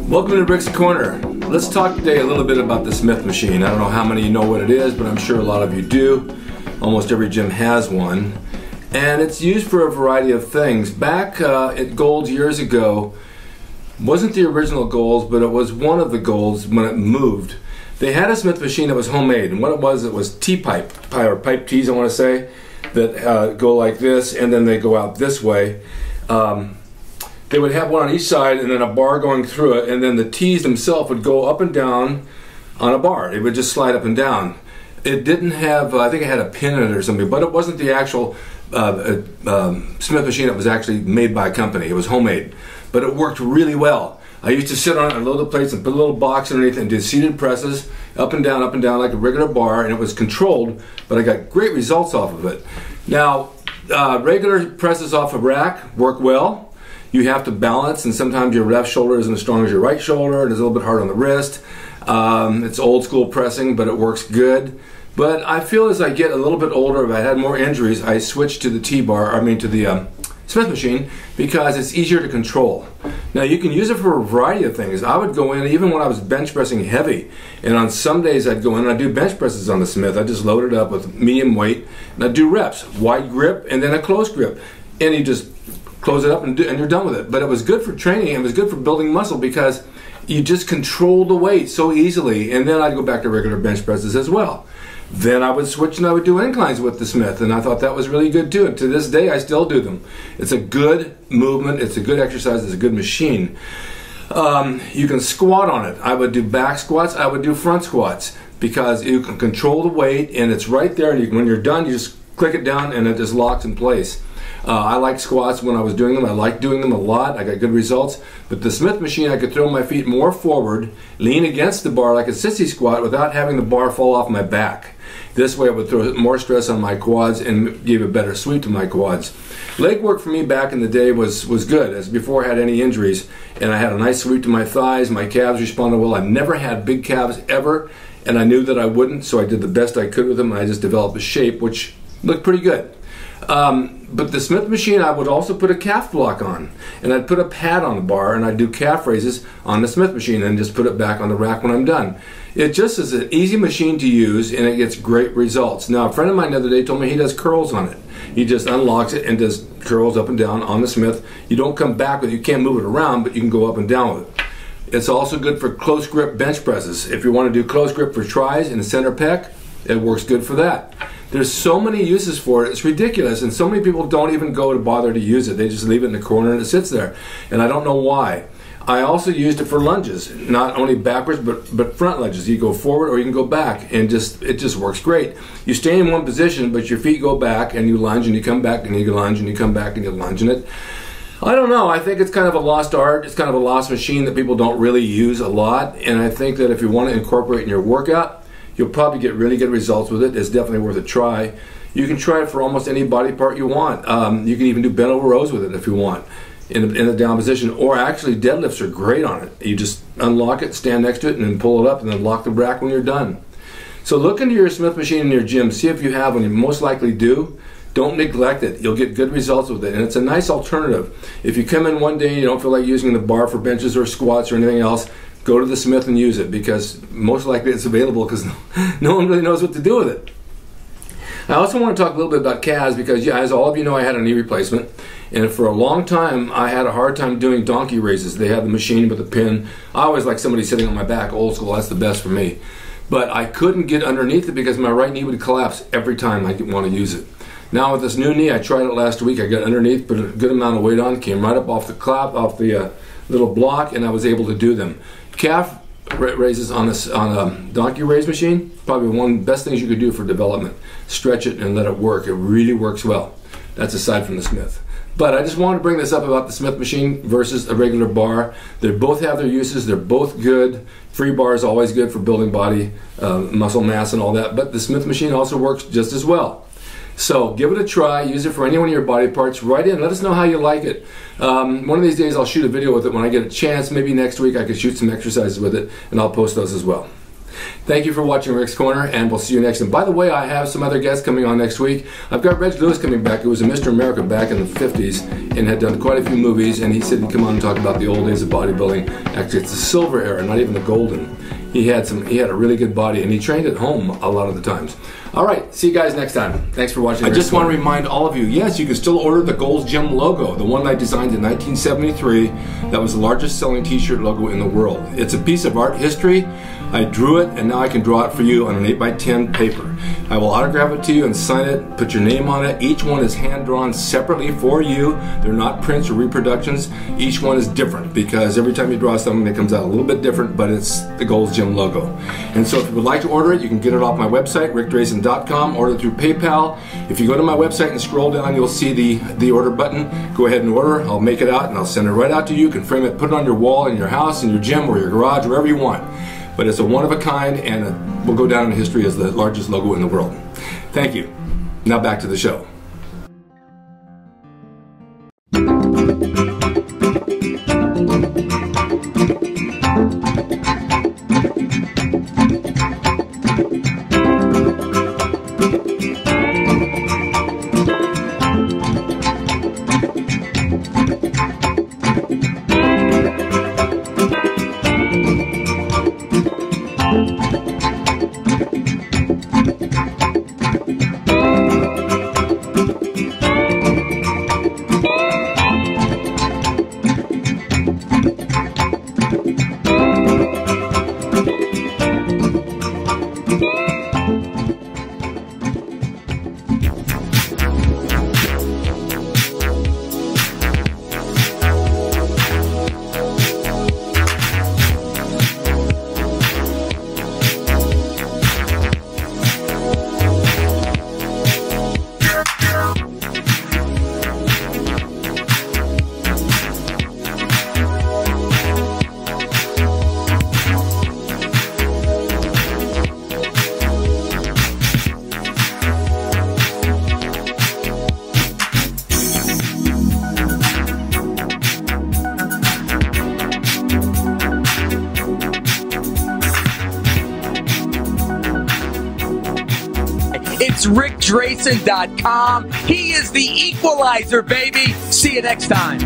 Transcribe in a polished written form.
Welcome to Rick's Corner. Let's talk today a little bit about the Smith machine. I don't know how many of you know what it is, but I'm sure a lot of you do. Almost every gym has one. And it's used for a variety of things. Back at Gold's years ago, wasn't the original Gold's, but it was one of the Gold's when it moved. They had a Smith machine that was homemade, and what it was T-pipe, or pipe tees I want to say, that go like this, and then they go out this way. They would have one on each side and then a bar going through it, and then the tees themselves would go up and down on a bar. It would just slide up and down. It didn't have, I think it had a pin in it or something, but it wasn't the actual Smith machine that was actually made by a company. It was homemade, but it worked really well. I used to sit on it and load the plates and put a little box underneath and do seated presses up and down like a regular bar, and it was controlled, but I got great results off of it. Now, regular presses off a rack work well. You have to balance, and sometimes your left shoulder isn't as strong as your right shoulder, and it's a little bit hard on the wrist. It's old school pressing, but it works good. But I feel as I get a little bit older, if I had more injuries, I switched to the to the Smith machine, because it's easier to control. Now you can use it for a variety of things. I would go in, even when I was bench pressing heavy, and on some days I'd go in and I'd do bench presses on the Smith. I just load it up with medium weight, and I'd do reps, wide grip, and then a close grip. And you just close it up and you're done with it. But it was good for training, and it was good for building muscle because you just control the weight so easily. And then I'd go back to regular bench presses as well. Then I would switch and I would do inclines with the Smith, and I thought that was really good too. And to this day, I still do them. It's a good movement, it's a good exercise, it's a good machine. You can squat on it. I would do back squats, I would do front squats, because you can control the weight and it's right there, and when you're done, you just click it down and it just locks in place. I like squats when I was doing them. I liked doing them a lot. I got good results. But the Smith machine, I could throw my feet more forward, lean against the bar like a sissy squat without having the bar fall off my back. This way it would throw more stress on my quads and give a better sweep to my quads. Leg work for me back in the day was good, as before I had any injuries. And I had a nice sweep to my thighs. My calves responded well. I never had big calves ever, and I knew that I wouldn't, so I did the best I could with them, and I just developed a shape which looked pretty good. But the Smith machine, I would also put a calf block on, and I'd put a pad on the bar, and I'd do calf raises on the Smith machine and just put it back on the rack when I'm done. It just is an easy machine to use, and it gets great results. Now, a friend of mine the other day told me he does curls on it. He just unlocks it and does curls up and down on the Smith. You don't come back with it. You can't move it around, but you can go up and down with it. It's also good for close grip bench presses. If you want to do close grip for tries and the center pec, it works good for that. There's so many uses for it, it's ridiculous, and so many people don't even go to bother to use it. They just leave it in the corner and it sits there, and I don't know why. I also used it for lunges, not only backwards but front lunges. You go forward or you can go back, and it just works great. You stay in one position, but your feet go back, and you lunge, and you come back, and you lunge, and you come back, and you lunge in it. I don't know, I think it's kind of a lost art. It's kind of a lost machine that people don't really use a lot, and I think that if you want to incorporate it in your workout, you'll probably get really good results with it. It's definitely worth a try. You can try it for almost any body part you want. You can even do bent over rows with it if you want in the down position, or actually deadlifts are great on it. You just unlock it, stand next to it, and then pull it up, and then lock the rack when you're done. So look into your Smith machine in your gym. See if you have one. You most likely do. Don't neglect it. You'll get good results with it, and it's a nice alternative. If you come in one day and you don't feel like using the bar for benches or squats or anything else, go to the Smith and use it, because most likely it's available, because no one really knows what to do with it. I also want to talk a little bit about calves, because as all of you know, I had a knee replacement, and for a long time I had a hard time doing donkey raises. They had the machine with the pin. I always like somebody sitting on my back, old school. That's the best for me. But I couldn't get underneath it because my right knee would collapse every time I want to use it. Now with this new knee, I tried it last week. I got underneath, put a good amount of weight on, came right up off the little block, and I was able to do them. Calf raises on a donkey raise machine, probably one of the best things you could do for development. Stretch it and let it work. It really works well. That's aside from the Smith. But I just wanted to bring this up about the Smith machine versus a regular bar. They both have their uses. They're both good. Free bar is always good for building body, muscle mass and all that. But the Smith machine also works just as well. So give it a try. Use it for any one of your body parts. Write in. Let us know how you like it. One of these days I'll shoot a video with it when I get a chance. Maybe next week I could shoot some exercises with it, and I'll post those as well. Thank you for watching Rick's Corner, and we'll see you next time. By the way, I have some other guests coming on next week. I've got Reg Lewis coming back, who was a Mr. America back in the 50s and had done quite a few movies, and he said he'd come on and talk about the old days of bodybuilding. Actually, it's the silver era, not even the golden. He had a really good body, and he trained at home a lot of the times. All right, see you guys next time. Thanks for watching. I just want to remind all of you, yes, you can still order the Gold's Gym logo, the one I designed in 1973. That was the largest selling t-shirt logo in the world. It's a piece of art history. I drew it, and now I can draw it for you on an 8x10 paper. I will autograph it to you and sign it, put your name on it. Each one is hand-drawn separately for you. They're not prints or reproductions. Each one is different because every time you draw something, it comes out a little bit different, but it's the Gold's Gym logo. And so if you would like to order it, you can get it off my website, rickdrasin.com, order it through PayPal. If you go to my website and scroll down, you'll see the order button. Go ahead and order. I'll make it out, and I'll send it right out to you. You can frame it, put it on your wall in your house, in your gym, or your garage, wherever you want. But it's a one-of-a-kind, and it will go down in history as the largest logo in the world. Thank you. Now back to the show. It's rickdrasin.com. He is the equalizer, baby. See you next time.